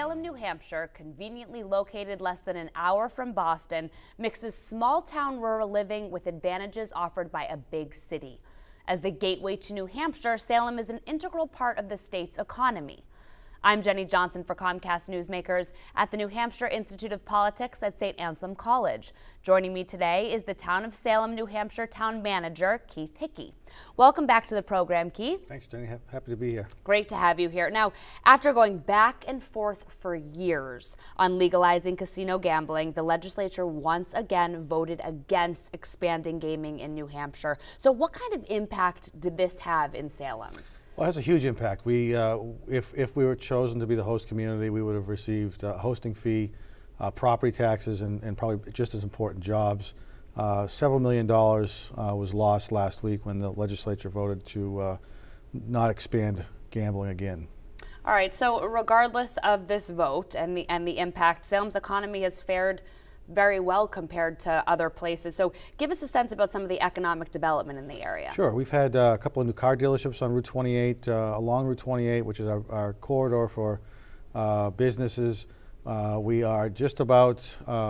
Salem, New Hampshire, conveniently located less than an hour from Boston, mixes small-town rural living with advantages offered by a big city. As the gateway to New Hampshire, Salem is an integral part of the state's economy. I'm Jenny Johnson for Comcast Newsmakers at the New Hampshire Institute of Politics at St. Anselm College. Joining me today is the Town of Salem, New Hampshire Town Manager, Keith Hickey. Welcome back to the program, Keith. Thanks, Jenny. Happy to be here. Great to have you here. Now, after going back and forth for years on legalizing casino gambling, the legislature once again voted against expanding gaming in New Hampshire. So what kind of impact did this have in Salem? Well, it has a huge impact. We, if we were chosen to be the host community, we would have received a hosting fee, property taxes, and probably just as important, jobs. Several $1 million was lost last week when the legislature voted to not expand gambling again. All right. So, regardless of this vote and the impact, Salem's economy has fared very well compared to other places. So give us a sense about some of the economic development in the area. Sure. We've had a couple of new car dealerships on Route 28, along Route 28, which is our corridor for businesses. We are just about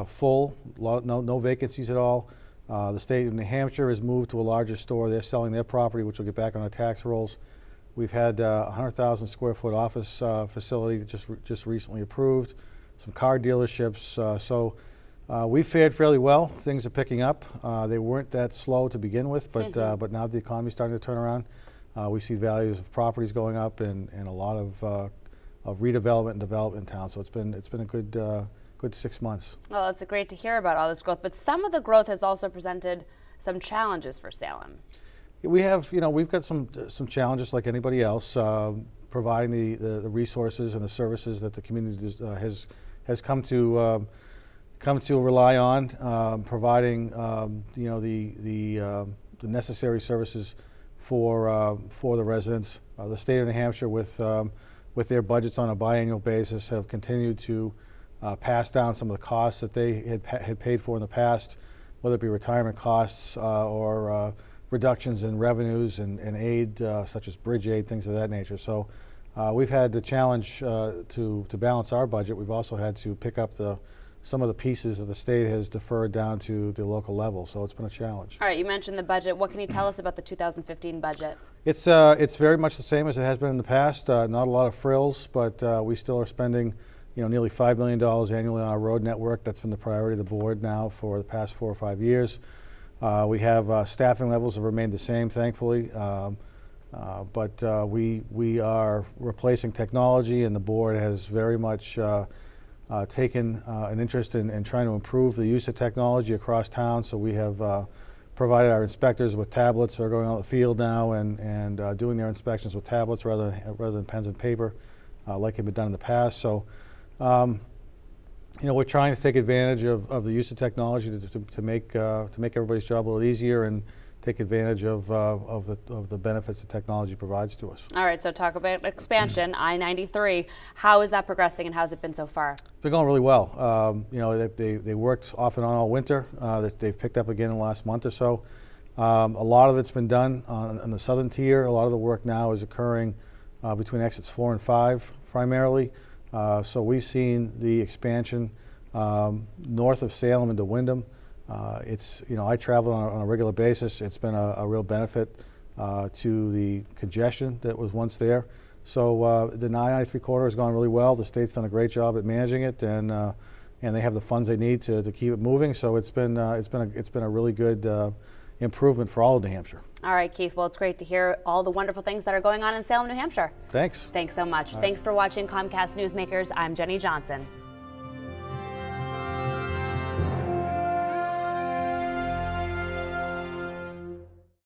full, no vacancies at all. The state of New Hampshire has moved to a larger store. They're selling their property, which will get back on our tax rolls. We've had a 100,000 square foot office facility just recently approved, some car dealerships. We fared fairly well. Things are picking up. They weren't that slow to begin with, but now the economy's starting to turn around. We see values of properties going up and a lot of redevelopment and development in town. So it's been a good 6 months. Well, it's great to hear about all this growth, but some of the growth has also presented some challenges for Salem. We have, we've got some challenges like anybody else, providing the resources and the services that the community has come to rely on, providing the necessary services for the residents. The state of New Hampshire, with their budgets on a biannual basis, have continued to pass down some of the costs that they had paid for in the past, whether it be retirement costs or reductions in revenues and aid such as bridge aid, things of that nature. So we've had the challenge to balance our budget. We've also had to pick up some of the pieces that the state has deferred down to the local level, so it's been a challenge. All right, you mentioned the budget. What can you tell us about the 2015 budget? It's very much the same as it has been in the past. Not a lot of frills, but we still are spending, nearly $5 million annually on our road network. That's been the priority of the board now for the past 4 or 5 years. We have staffing levels have remained the same, thankfully, but we are replacing technology, and the board has very much taken an interest in trying to improve the use of technology across town. So we have provided our inspectors with tablets. They're going out in the field now and doing their inspections with tablets rather than pens and paper, like had been done in the past. So we're trying to take advantage of the use of technology to make everybody's job a little easier and take advantage of the benefits that technology provides to us. All right, so talk about expansion, I93. How is that progressing and how's it been so far? It's been going really well. They worked off and on all winter. They've picked up again in the last month or so. A lot of it's been done on the southern tier. A lot of the work now is occurring between exits 4 and 5 primarily. So we've seen the expansion north of Salem into Windham. I travel on a regular basis. It's been a real benefit to the congestion that was once there. So the I93 corridor has gone really well. The state's done a great job at managing it, and they have the funds they need to keep it moving. So it's been a really good improvement for all of New Hampshire. All right, Keith. Well, it's great to hear all the wonderful things that are going on in Salem, New Hampshire. Thanks. Thanks so much. Thanks for watching Comcast Newsmakers. I'm Jenny Johnson.